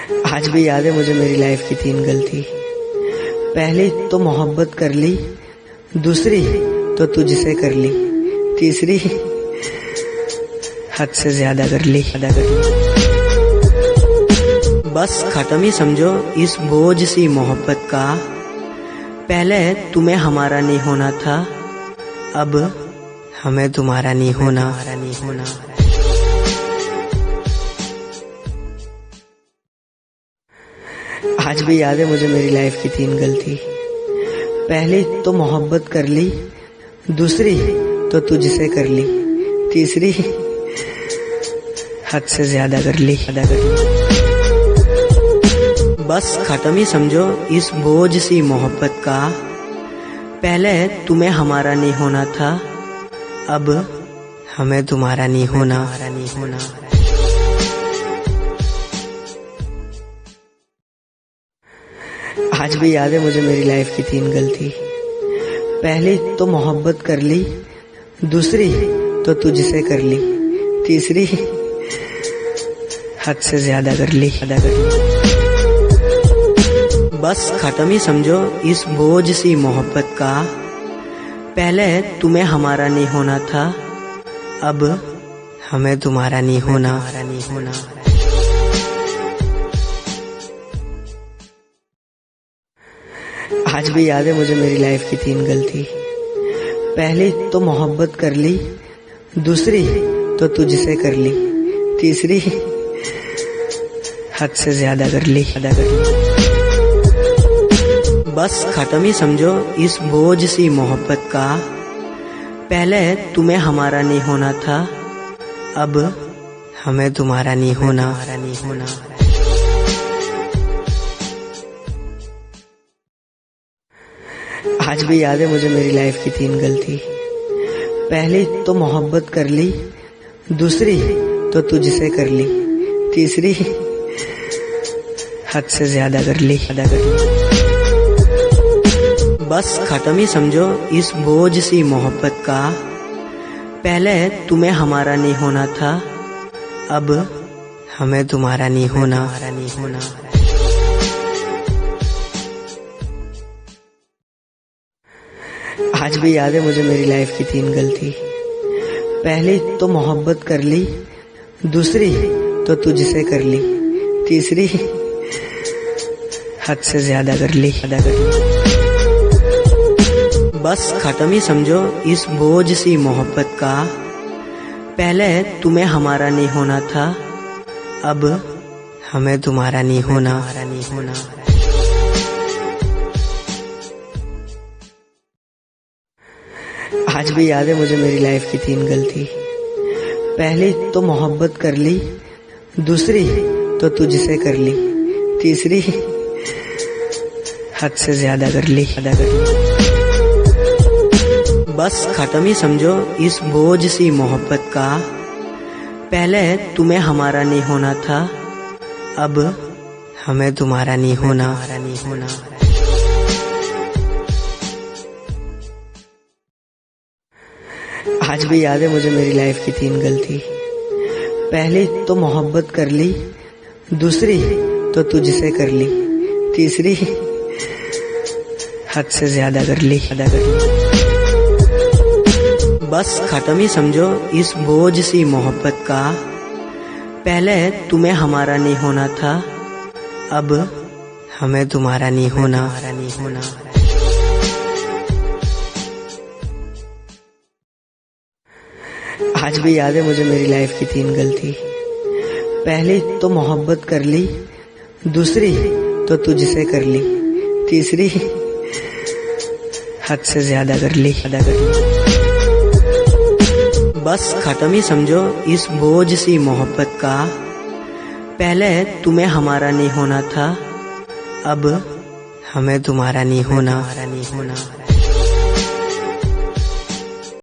आज भी याद है मुझे मेरी लाइफ की 3 गलती। पहली तो मोहब्बत कर ली, दूसरी तो तुझसे कर ली, तीसरी हद से ज्यादा कर ली। बस खत्म ही समझो इस बोझ सी मोहब्बत का। पहले तुम्हें हमारा नहीं होना था, अब हमें तुम्हारा नहीं होना। आज भी याद है मुझे मेरी लाइफ की 3 गलती। पहली तो मोहब्बत कर ली, दूसरी तो तुझसे कर ली, तीसरी हद से ज्यादा कर ली। बस खत्म ही समझो इस बोझ सी मोहब्बत का। पहले तुम्हें हमारा नहीं होना था, अब हमें तुम्हारा नहीं होना। आज भी याद है मुझे मेरी लाइफ की 3 गलती। पहली तो मोहब्बत कर ली, दूसरी तो तुझसे कर ली, तीसरी हद से ज्यादा कर ली। बस खत्म ही समझो इस बोझ सी मोहब्बत का। पहले तुम्हें हमारा नहीं होना था, अब हमें तुम्हारा नहीं होना। आज भी याद है मुझे मेरी लाइफ की 3 गलती। पहली तो मोहब्बत कर ली, दूसरी तो तुझसे कर ली, तीसरी हद से ज्यादा कर ली। बस खत्म ही समझो इस बोझ सी मोहब्बत का। पहले तुम्हें हमारा नहीं होना था, अब हमें तुम्हारा नहीं होना। आज भी याद है मुझे मेरी लाइफ की 3 गलती। पहली तो मोहब्बत कर ली, दूसरी तो तुझसे कर ली, तीसरी हद से ज्यादा कर ली। बस खत्म ही समझो इस बोझ सी मोहब्बत का। पहले तुम्हें हमारा नहीं होना था, अब हमें तुम्हारा नहीं होना। आज भी याद है मुझे मेरी लाइफ की 3 गलती। पहली तो मोहब्बत कर ली, दूसरी तो तुझसे कर ली, तीसरी हद से ज्यादा कर ली। बस खत्म ही समझो इस बोझ सी मोहब्बत का। पहले तुम्हें हमारा नहीं होना था, अब हमें तुम्हारा नहीं होना। आज भी याद है मुझे मेरी लाइफ की 3 गलती। पहली तो मोहब्बत कर ली, दूसरी तो तुझसे कर ली, तीसरी हद से ज्यादा कर ली। बस खत्म ही समझो इस बोझ सी मोहब्बत का। पहले तुम्हें हमारा नहीं होना था, अब हमें तुम्हारा नहीं होना। आज भी याद है मुझे मेरी लाइफ की 3 गलती। पहली तो मोहब्बत कर ली, दूसरी तो तुझसे कर ली, तीसरी हद से ज्यादा कर ली। बस खत्म ही समझो इस बोझ सी मोहब्बत का। पहले तुम्हें हमारा नहीं होना था, अब हमें तुम्हारा नहीं होना। आज भी याद है मुझे मेरी लाइफ की 3 गलती। पहली तो मोहब्बत कर ली, दूसरी तो तुझसे कर ली, तीसरी हद से ज्यादा कर ली। बस खत्म ही समझो इस बोझ सी मोहब्बत का। पहले तुम्हें हमारा नहीं होना था, अब हमें तुम्हारा नहीं होना।